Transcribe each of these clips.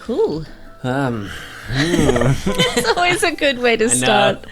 Cool. It's always a good way to start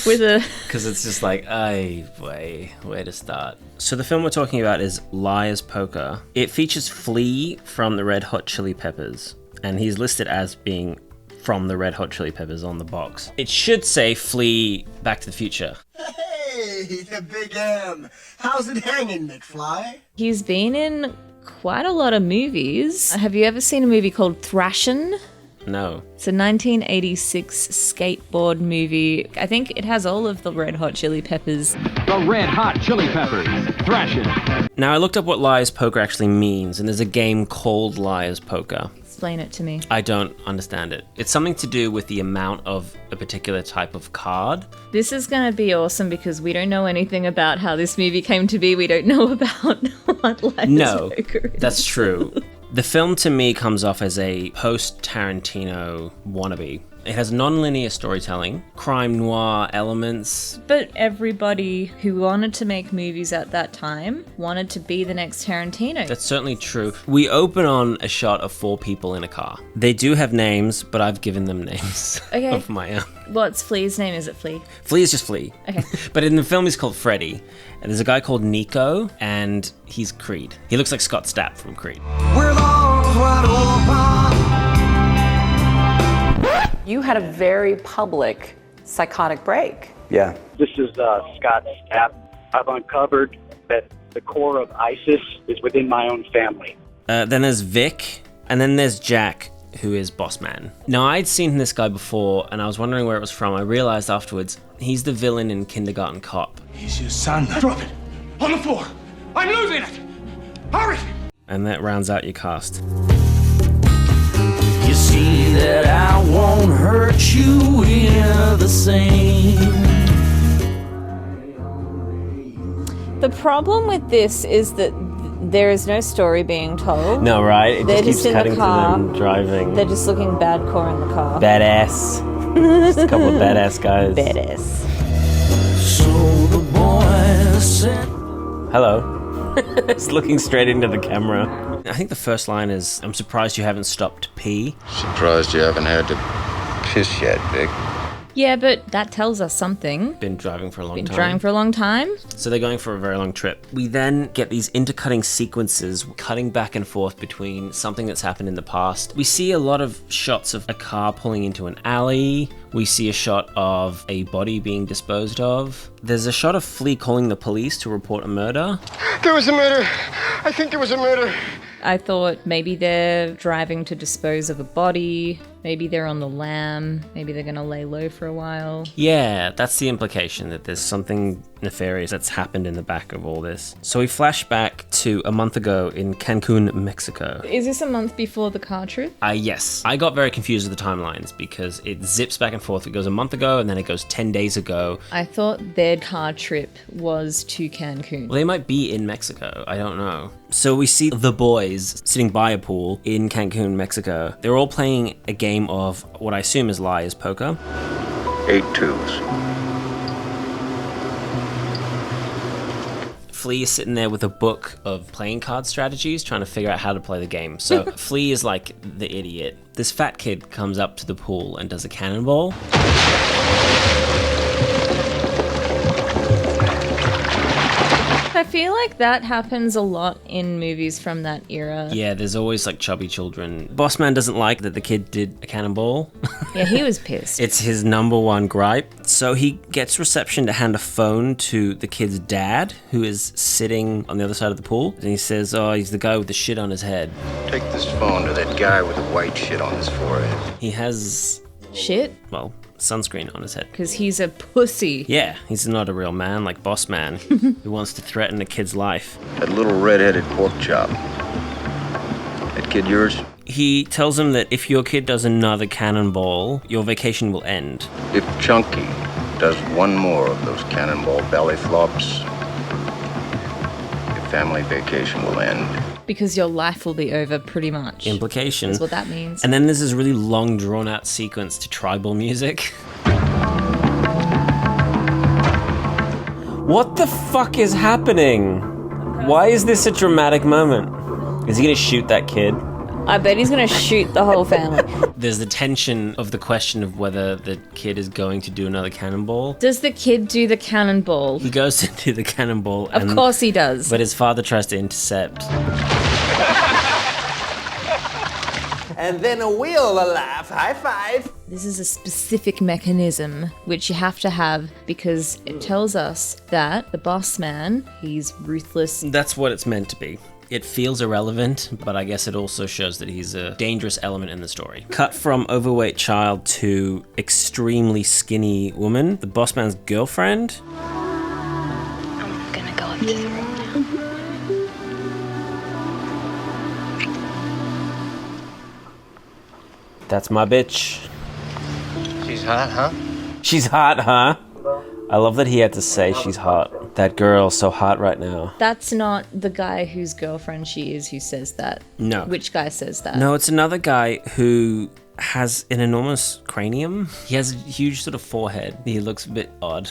with a... Because it's just like, where to start. So the film we're talking about is Liar's Poker. It features Flea from the Red Hot Chili Peppers, and he's listed as being from the Red Hot Chili Peppers on the box. It should say Flea Back to the Future. Hey, the Big M. How's it hanging, McFly? He's been in quite a lot of movies. Have you ever seen a movie called Thrashin'? No. It's a 1986 skateboard movie. I think it has all of the Red Hot Chili Peppers. The Red Hot Chili Peppers, Thrashin'. Now, I looked up what Liar's Poker actually means, and there's a game called Liar's Poker. Explain it to me. I don't understand it. It's something to do with the amount of a particular type of card. This is going to be awesome because we don't know anything about how this movie came to be. We don't know about what Liar's Poker is. That's true. The film to me comes off as a post-Tarantino wannabe. It has non-linear storytelling, crime noir elements. But everybody who wanted to make movies at that time wanted to be the next Tarantino. That's certainly true. We open on a shot of 4 people in a car. They do have names, but I've given them names of my own. What's Flea's name? Is it Flea? Flea is just Flea. Okay. But in the film, he's called Freddy. And there's a guy called Nico, and he's Creed. He looks like Scott Stapp from Creed. We're wide open. You had a very public psychotic break. Yeah. This is Scott Stapp. I've uncovered that the core of ISIS is within my own family. Then there's Vic, and then there's Jack, who is Boss Man. Now, I'd seen this guy before, and I was wondering where it was from. I realized afterwards, he's the villain in Kindergarten Cop. He's your son. Drop it. On the floor. I'm losing it. Hurry. And that rounds out your cast. You see that I won't hurt you, we're the same. The problem with this is that there is no story being told. No, right? It They're just keeps in cutting the car. to them driving. They're just looking badcore in the car. Badass. Just a couple of badass guys. Badass. So the boy said... Hello. It's looking straight into the camera. I think the first line is, I'm surprised you haven't stopped to pee. Surprised you haven't had to piss yet, Vic. Yeah, but that tells us something. Been driving for a long time. Been driving for a long time. So they're going for a very long trip. We then get these intercutting sequences, cutting back and forth between something that's happened in the past. We see a lot of shots of a car pulling into an alley. We see a shot of a body being disposed of. There's a shot of Flea calling the police to report a murder. There was a murder. I think there was a murder. I thought maybe they're driving to dispose of a body. Maybe they're on the lam. Maybe they're going to lay low for a while. Yeah, that's the implication, that there's something nefarious that's happened in the back of all this. So we flash back to a month ago in Cancun, Mexico. Is this a month before the car trip? Yes. I got very confused with the timelines because it zips back and forth. It goes a month ago and then it goes 10 days ago. I thought their car trip was to Cancun. Well, they might be in Mexico. I don't know. So we see the boys sitting by a pool in Cancun, Mexico. They're all playing a game of what I assume is Liar's Poker. 8 2s. Flea is sitting there with a book of playing card strategies, trying to figure out how to play the game. So Flea is like the idiot. This fat kid comes up to the pool and does a cannonball. I feel like that happens a lot in movies from that era. Yeah, there's always like chubby children. Boss Man doesn't like that the kid did a cannonball. Yeah, he was pissed. It's his number one gripe. So he gets reception to hand a phone to the kid's dad, who is sitting on the other side of the pool. And he says, oh, he's the guy with the shit on his head. Take this phone to that guy with the white shit on his forehead. He has... shit? Well, sunscreen on his head. Because he's a pussy. Yeah, he's not a real man like Boss Man, who wants to threaten a kid's life. That little red-headed pork chop. That kid yours? He tells him that if your kid does another cannonball, your vacation will end. If Chunky does one more of those cannonball belly flops, your family vacation will end. Because your life will be over, pretty much. Implication. That's what that means. And then there's this really long, drawn-out sequence to tribal music. What the fuck is happening? Why is this a dramatic moment? Is he gonna shoot that kid? I bet he's gonna shoot the whole family. There's the tension of the question of whether the kid is going to do another cannonball. Does the kid do the cannonball? He goes to do the cannonball. Of course he does. But his father tries to intercept. And then a wheel will laugh. High five. This is a specific mechanism which you have to have because it tells us that the boss man, he's ruthless. That's what it's meant to be. It feels irrelevant, but I guess it also shows that he's a dangerous element in the story. Cut from overweight child to extremely skinny woman, the boss man's girlfriend. I'm gonna go up to the room now. That's my bitch. She's hot, huh? She's hot, huh? I love that he had to say she's hot. That girl's so hot right now. That's not the guy whose girlfriend she is who says that. No. Which guy says that? No, it's another guy who has an enormous cranium. He has a huge sort of forehead. He looks a bit odd.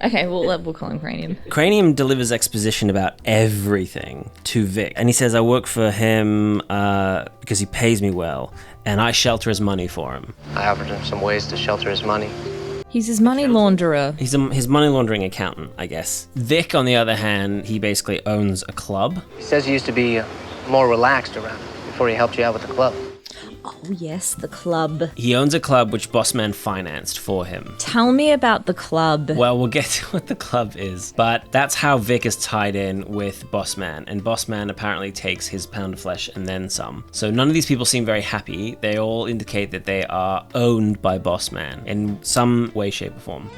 Okay, we'll call him Cranium. Cranium delivers exposition about everything to Vic. And he says, I work for him because he pays me well, and I shelter his money for him. I offered him some ways to shelter his money. He's his money launderer. He's his money laundering accountant, I guess. Vic, on the other hand, he basically owns a club. He says he used to be more relaxed around before he helped you out with the club. Oh yes, the club. He owns a club which Bossman financed for him. Tell me about the club. Well, we'll get to what the club is, but that's how Vic is tied in with Bossman, and Bossman apparently takes his pound of flesh and then some. So none of these people seem very happy. They all indicate that they are owned by Bossman in some way, shape, or form.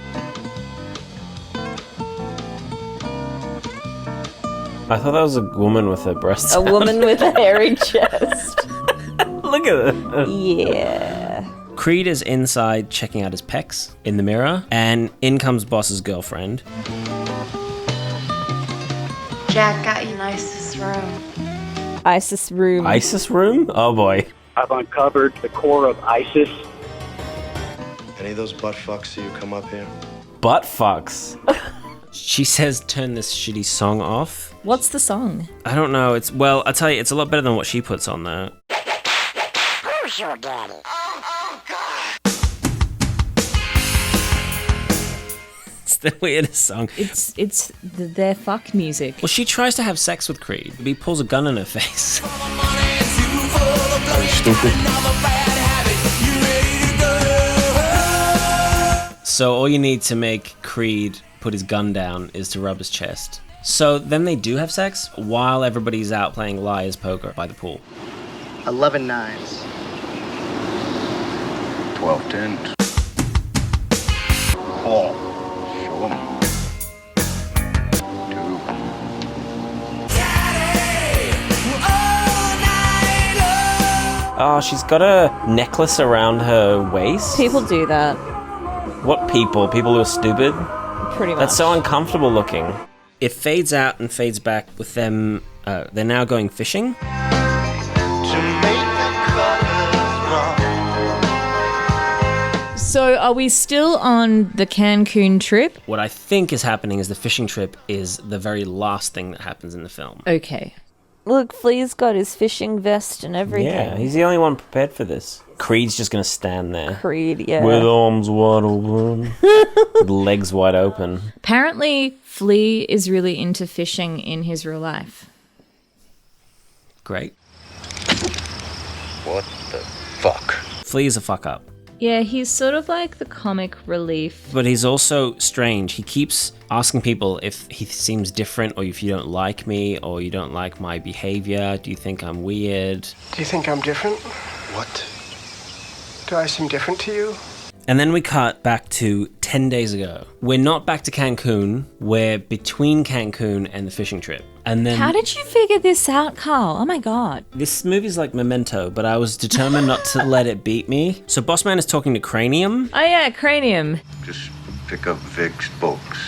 I thought that was a woman with her breasts A woman with a hairy chest. Look at it. Yeah. Creed is inside checking out his pecs in the mirror, and in comes Boss's girlfriend. Jack got you nicest room. ISIS room. ISIS room? Oh boy. I've uncovered the core of ISIS. Any of those butt fucks see you come up here? Butt fucks. She says turn this shitty song off. What's the song? I don't know. I'll tell you, it's a lot better than what she puts on there. Who's your daddy? It's the weirdest song. It's their fuck music. Well, she tries to have sex with Creed, but he pulls a gun in her face. Stupid. So all you need to make Creed put his gun down is to rub his chest. So then they do have sex while everybody's out playing liar's poker by the pool. 11 nines. 12 tens. All. Show 'em. 2. Oh, she's got a necklace around her waist. People do that. What people? People who are stupid? Pretty much. That's so uncomfortable looking. It fades out and fades back with them. They're now going fishing. So are we still on the Cancun trip? What I think is happening is the fishing trip is the very last thing that happens in the film. Okay. Look, Flea's got his fishing vest and everything. Yeah, he's the only one prepared for this. Creed's just gonna stand there. Creed, yeah. With arms wide open. With legs wide open. Apparently, Flea is really into fishing in his real life. Great. What the fuck? Flea's a fuck up. Yeah, he's sort of like the comic relief. But he's also strange. He keeps asking people if he seems different, or if you don't like me, or you don't like my behavior. Do you think I'm weird? Do you think I'm different? What? Do I seem different to you? And then we cut back to 10 days ago. We're not back to Cancun. We're between Cancun and the fishing trip. And then How did you figure this out, Carl? Oh my god. this movie's like Memento, but I was determined not to let it beat me. So Bossman is talking to Cranium. Oh yeah, Cranium. Just pick up Vic's books.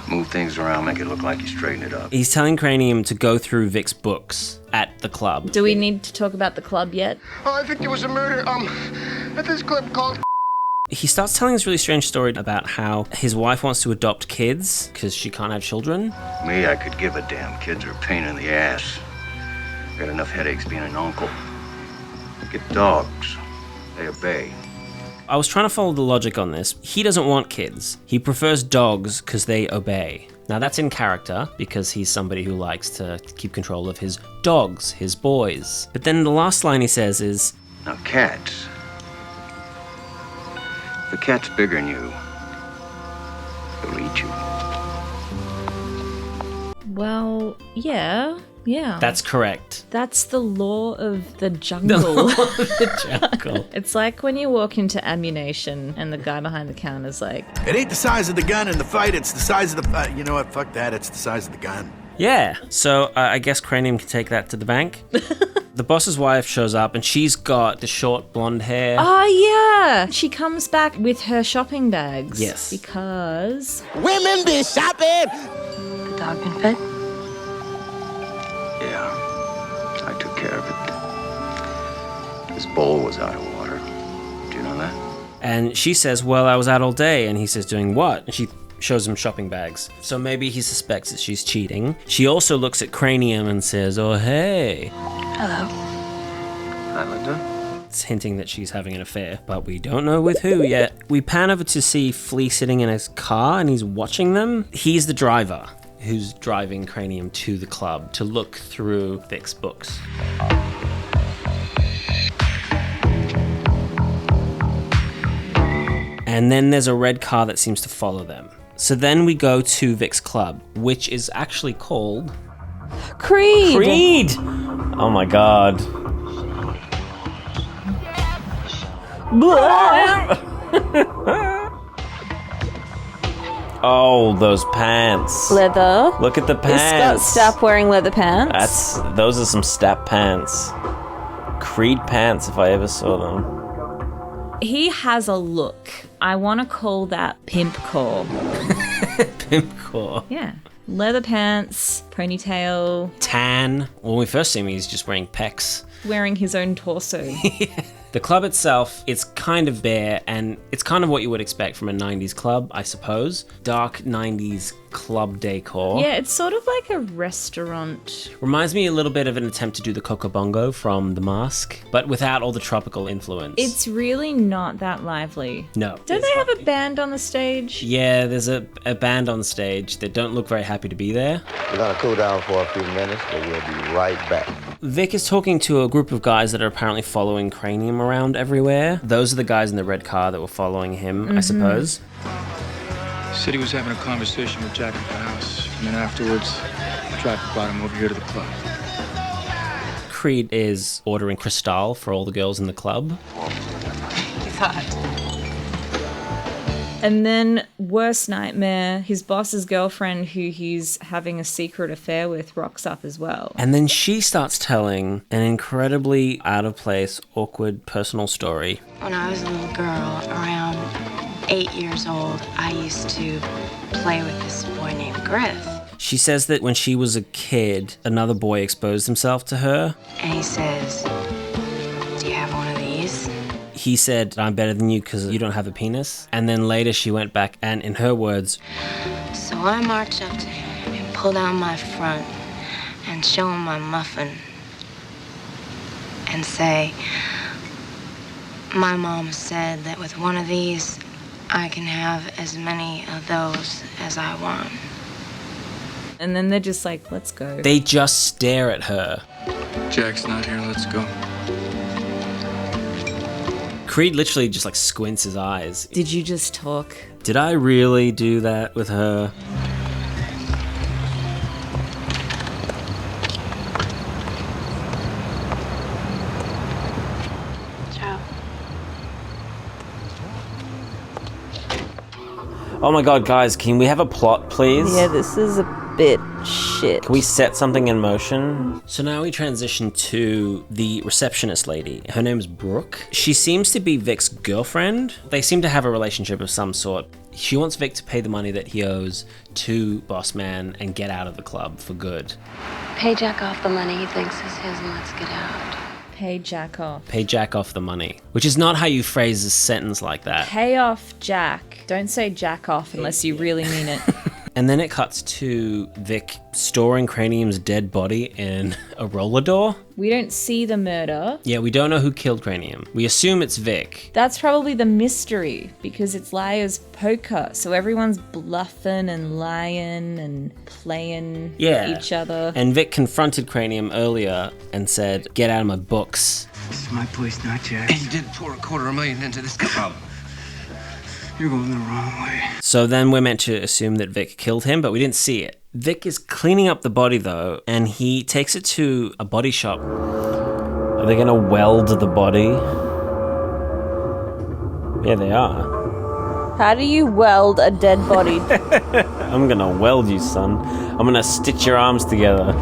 Move things around, make it look like you straighten it up. He's telling Cranium to go through Vic's books at the club. Do we need to talk about the club yet? Oh, I think there was a murder, at this club called... He starts telling this really strange story about how his wife wants to adopt kids because she can't have children. Me, I could give a damn. Kids are a pain in the ass. Got enough headaches being an uncle. Get dogs. They obey. I was trying to follow the logic on this. He doesn't want kids. He prefers dogs because they obey. Now that's in character because he's somebody who likes to keep control of his dogs, his boys. But then the last line he says is, Now cats. If a cat's bigger than you, it'll eat you. Well, yeah. That's correct. That's the law of the jungle. The jungle. It's like when you walk into ammunition and the guy behind the counter's like, It ain't the size of the gun in the fight, it's the size of the... you know what, fuck that, it's the size of the gun. Yeah, so I guess Cranium can take that to the bank. The boss's wife shows up and she's got the short blonde hair. oh yeah, she comes back with her shopping bags. Yes. Because Women be shopping! The dog been fed? Yeah, I took care of it. This bowl was out of water. Do you know that? And she says, well, I was out all day. And he says, doing what? And she shows him shopping bags. So maybe he suspects that she's cheating. She also looks at Cranium and says, oh, hey. Hello. Hi, Linda. It's hinting that she's having an affair, but we don't know with who yet. We pan over to see Flea sitting in his car and he's watching them. He's the driver who's driving Cranium to the club to look through Vic's books. And then there's a red car that seems to follow them. So then we go to Vic's club, which is actually called... Creed! Oh my god. Oh, those pants. Leather. Look at the pants. Is Scott Stapp wearing leather pants? Those are some Stapp pants. Creed pants, if I ever saw them. He has a look. I want to call that pimp core. Pimp core. Yeah. Leather pants, ponytail. Tan. When we first see him, he's just wearing pecs. Wearing his own torso. The club itself, it's kind of bare, and it's kind of what you would expect from a 90s club, I suppose. Dark 90s club decor. Yeah, it's sort of like a restaurant. Reminds me a little bit of an attempt to do the Coco Bongo from The Mask, but without all the tropical influence. It's really not that lively. No. Don't they have a band on the stage? Yeah, there's a band on stage that don't look very happy to be there. We're gonna cool down for a few minutes, but we'll be right back. Vic is talking to a group of guys that are apparently following Cranium around everywhere. Those are the guys in the red car that were following him, I suppose. Said he was having a conversation with Jack at the house, and then afterwards, traffic brought him over here to the club. Creed is ordering Cristal for all the girls in the club. He's hot. And then, worst nightmare, his boss's girlfriend, who he's having a secret affair with, rocks up as well. And then she starts telling an incredibly out of place, awkward personal story. When I was a little girl, around 8 years old, I used to play with this boy named Griff. She says that when she was a kid, another boy exposed himself to her. And he says, do you have one of these? He said, I'm better than you because you don't have a penis. And then later she went back and, in her words, So I march up to him and pull down my front and show him my muffin and say, my mom said that with one of these, I can have as many of those as I want. And then they're just like, let's go. They just stare at her. Jack's not here, let's go. Creed literally just like squints his eyes. Did you just talk? Did I really do that with her? Ciao. Oh my god, guys, can we have a plot, please? Yeah, this is a bit shit. Can we set something in motion? So now we transition to the receptionist lady. Her name's Brooke. She seems to be Vic's girlfriend. They seem to have a relationship of some sort. She wants Vic to pay the money that he owes to Boss Man and get out of the club for good. Pay Jack off the money he thinks is his and let's get out. Pay Jack off. Pay Jack off the money. Which is not how you phrase a sentence like that. Pay off Jack. Don't say Jack off unless you really mean it. And then it cuts to Vic storing Cranium's dead body in a roller door. We don't see the murder. Yeah, we don't know who killed Cranium. We assume it's Vic. That's probably the mystery, because it's liar's poker. So everyone's bluffing and lying and playing each other. And Vic confronted Cranium earlier and said, "Get out of my books." This is my place, not Jack's. And you did pour $250,000 into this club. You're going the wrong way. So then we're meant to assume that Vic killed him, but we didn't see it. Vic is cleaning up the body though, and he takes it to a body shop. Are they gonna weld the body? Yeah, they are. How do you weld a dead body? I'm gonna weld you, son. I'm gonna stitch your arms together.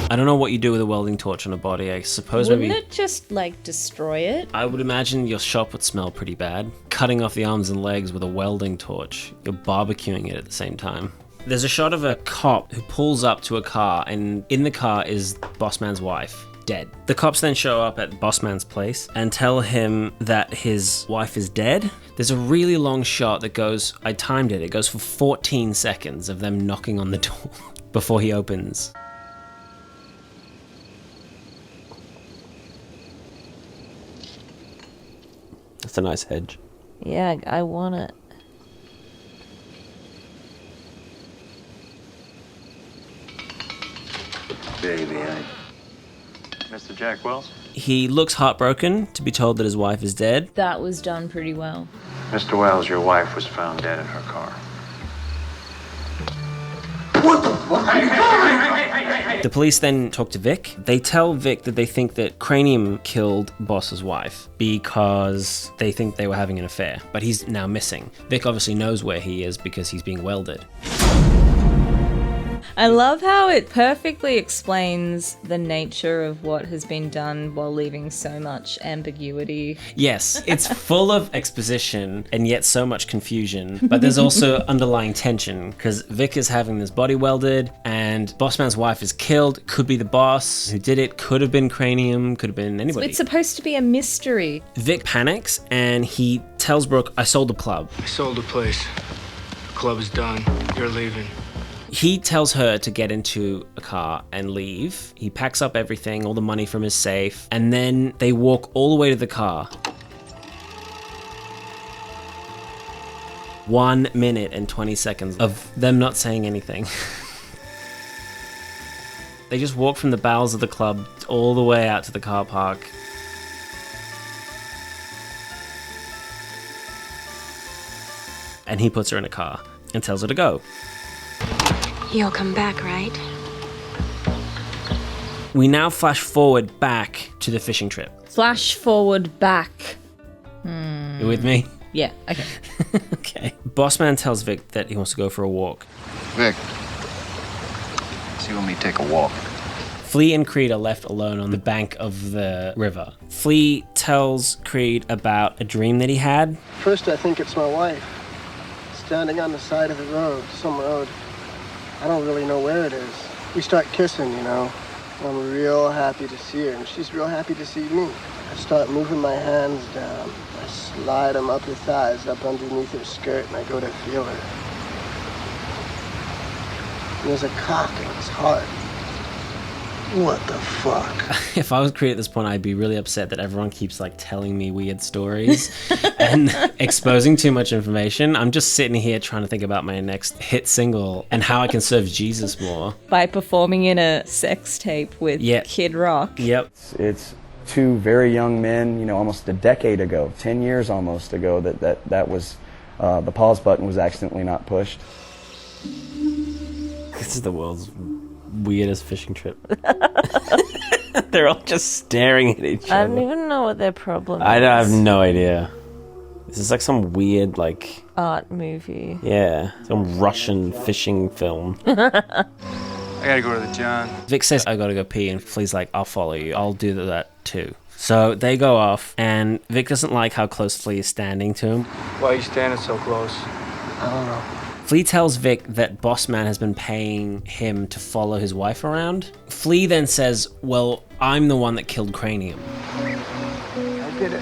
I don't know what you do with a welding torch on a body. I suppose Wouldn't maybe... it just, like, destroy it? I would imagine your shop would smell pretty bad. Cutting off the arms and legs with a welding torch. You're barbecuing it at the same time. There's a shot of a cop who pulls up to a car, and in the car is Bossman's wife, dead. The cops then show up at Bossman's place and tell him that his wife is dead. There's a really long shot that goes, I timed it, it goes for 14 seconds of them knocking on the door before he opens. That's a nice hedge. Yeah, I want it. Baby, Mr. Jack Wells? He looks heartbroken to be told that his wife is dead. That was done pretty well. Mr. Wells, your wife was found dead in her car. What the fuck? The police then talk to Vic. They tell Vic that they think that Cranium killed Boss's wife because they think they were having an affair, but he's now missing. Vic obviously knows where he is because he's being welded. I love how it perfectly explains the nature of what has been done while leaving so much ambiguity. Yes, it's full of exposition and yet so much confusion, but there's also underlying tension because Vic is having this body welded and Bossman's wife is killed. Could be the boss who did it, could have been Cranium, could have been anybody. So it's supposed to be a mystery. Vic panics and he tells Brooke, I sold the club. I sold the place. The club is done. You're leaving. He tells her to get into a car and leave. He packs up everything, all the money from his safe, and then they walk all the way to the car. 1 minute and 20 seconds of them not saying anything. They just walk from the bowels of the club all the way out to the car park. And he puts her in a car and tells her to go. You'll come back, right? We now flash forward back to the fishing trip. Flash forward back. You with me? Yeah, okay. Okay. Bossman tells Vic that he wants to go for a walk. Vic, so you want me to take a walk? Flea and Creed are left alone on the bank of the river. Flea tells Creed about a dream that he had. First, I think it's my wife. Standing on the side of the road, some road. I don't really know where it is. We start kissing, you know. I'm real happy to see her, and she's real happy to see me. I start moving my hands down. I slide them up her thighs, up underneath her skirt, and I go to feel her. And there's a cock in his heart. What the fuck? If I was Creed at this point, I'd be really upset that everyone keeps like telling me weird stories and exposing too much information. I'm just sitting here trying to think about my next hit single and how I can serve Jesus more. By performing in a sex tape with Kid Rock. Yep. It's two very young men, you know, almost a decade ago, 10 years almost ago, that was, the pause button was accidentally not pushed. This is the world's weirdest fishing trip. They're all just staring at each other. I don't even know what their problem is. I have no idea. This is like some weird, like... art movie. Yeah, some Russian fishing film. I gotta go to the John. Vic says, I gotta go pee, and Flea's like, I'll follow you. I'll do that too. So they go off, and Vic doesn't like how close Flea is standing to him. Why are you standing so close? I don't know. Flea tells Vic that Bossman has been paying him to follow his wife around. Flea then says, well, I'm the one that killed Cranium. I did it.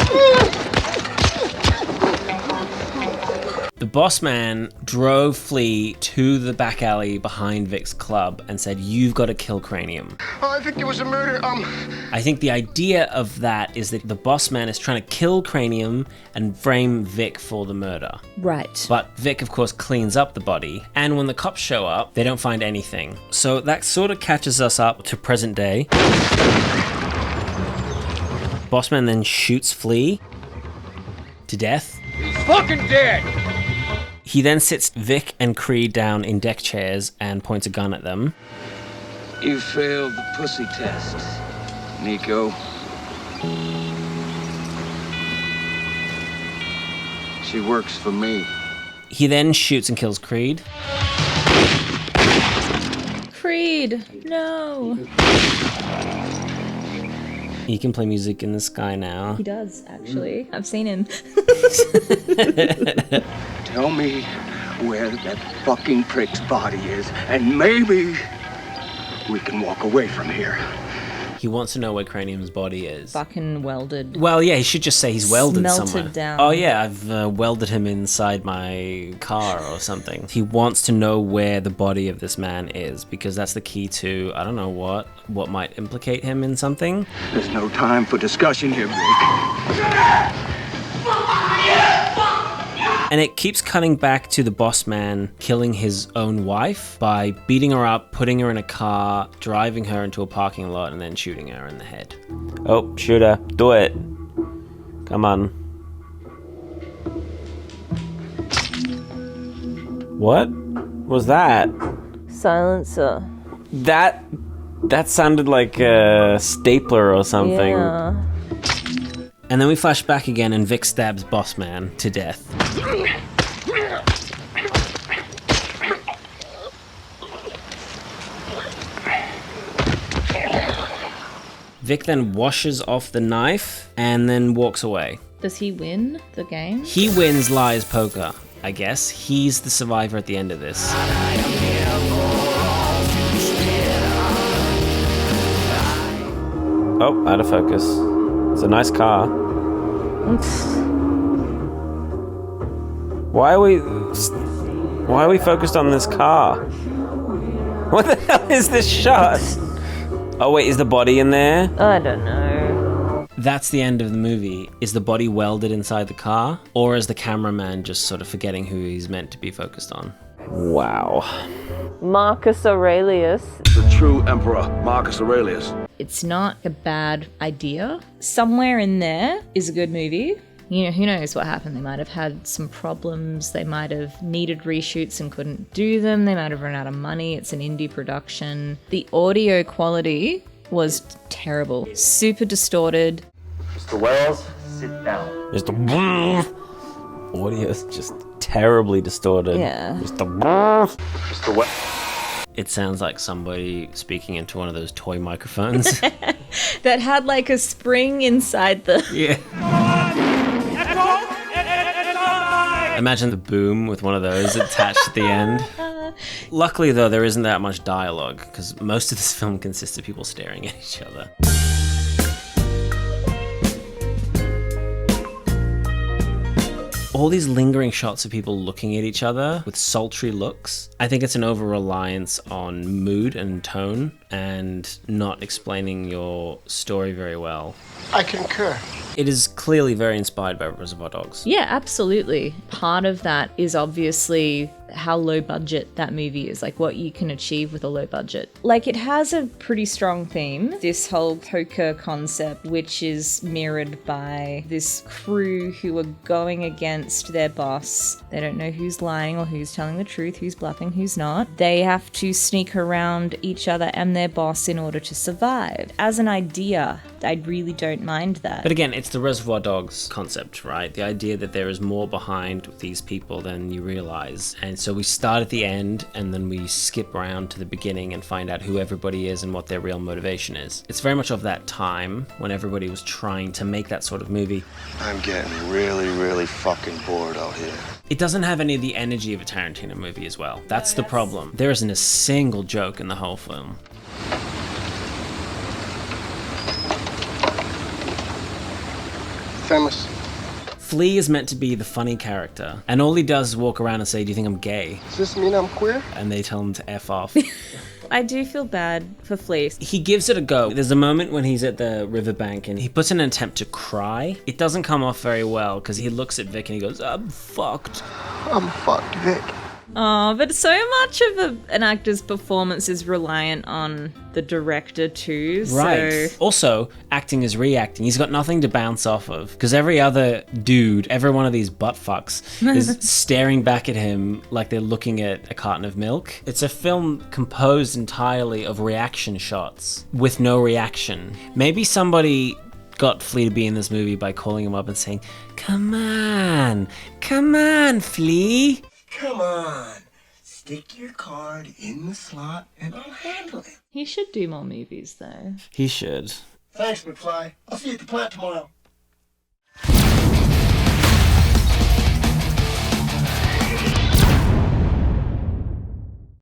The The boss man drove Flea to the back alley behind Vic's club and said, "You've got to kill Cranium." Oh, I think it was a murder. I think the idea of that is that the boss man is trying to kill Cranium and frame Vic for the murder. Right. But Vic, of course, cleans up the body, and when the cops show up, they don't find anything. So that sort of catches us up to present day. Bossman then shoots Flea to death. He's fucking dead! He then sits Vic and Creed down in deck chairs and points a gun at them. You failed the pussy test, Nico. She works for me. He then shoots and kills Creed. Creed, no. He can play music in the sky now. He does, actually. I've seen him. Tell me where that fucking prick's body is, and maybe we can walk away from here. He wants to know where Cranium's body is. Fucking welded. Well, yeah, he should just say he's welded Smelted somewhere. down. Oh yeah, I've welded him inside my car or something. He wants to know where the body of this man is, because that's the key to, I don't know what might implicate him in something. There's no time for discussion here, Vic. And it keeps cutting back to the boss man killing his own wife by beating her up, putting her in a car, driving her into a parking lot, and then shooting her in the head. Oh, shoot her. Do it. Come on. What was that? Silencer. That sounded like a stapler or something. Yeah. And then we flash back again and Vic stabs boss man to death. Vic then washes off the knife and then walks away. Does he win the game? He wins Liar's Poker, I guess. He's the survivor at the end of this. Oh, out of focus. It's a nice car. Why are we focused on this car? What the hell is this shot? Oh wait, is the body in there? I don't know. That's the end of the movie. Is the body welded inside the car? Or is the cameraman just sort of forgetting who he's meant to be focused on? Wow. Marcus Aurelius. The true emperor, Marcus Aurelius. It's not a bad idea. Somewhere in there is a good movie. You know, who knows what happened? They might have had some problems. They might have needed reshoots and couldn't do them. They might have run out of money. It's an indie production. The audio quality was terrible. Super distorted. Mr. Wells, sit down. Mr. Audio is just terribly distorted. Yeah. Mr. Wells. It sounds like somebody speaking into one of those toy microphones. That had like a spring inside the... Yeah. Imagine the boom with one of those attached at the end. Luckily, though, there isn't that much dialogue, because most of this film consists of people staring at each other. All these lingering shots of people looking at each other with sultry looks. I think it's an over-reliance on mood and tone and not explaining your story very well. I concur. It is clearly very inspired by Reservoir Dogs. Yeah, absolutely. Part of that is obviously how low budget that movie is, like what you can achieve with a low budget. Like, it has a pretty strong theme, this whole poker concept, which is mirrored by this crew who are going against their boss. They don't know who's lying or who's telling the truth, who's bluffing, who's not. They have to sneak around each other and their boss in order to survive. As an idea, I really don't mind that. But again, it's the Reservoir Dogs concept, right? The idea that there is more behind these people than you realize. And so we start at the end and then we skip around to the beginning and find out who everybody is and what their real motivation is. It's very much of that time when everybody was trying to make that sort of movie. I'm getting really, really fucking bored out here. It doesn't have any of the energy of a Tarantino movie as well. That's the problem. There isn't a single joke in the whole film. Famous. Flea is meant to be the funny character, and all he does is walk around and say, "Do you think I'm gay?" Does this mean I'm queer? And they tell him to F off. I do feel bad for Flea. He gives it a go. There's a moment when he's at the riverbank and he puts in an attempt to cry. It doesn't come off very well because he looks at Vic and he goes, "I'm fucked." I'm fucked, Vic. Oh, but so much of an actor's performance is reliant on the director too. Right. So... Also, acting is reacting. He's got nothing to bounce off of because every other dude, every one of these butt fucks is staring back at him like they're looking at a carton of milk. It's a film composed entirely of reaction shots with no reaction. Maybe somebody got Flea to be in this movie by calling him up and saying, come on, Flea. Come on, stick your card in the slot and I'll handle it. He should do more movies though. He should. Thanks, McFly. I'll see you at the plant tomorrow.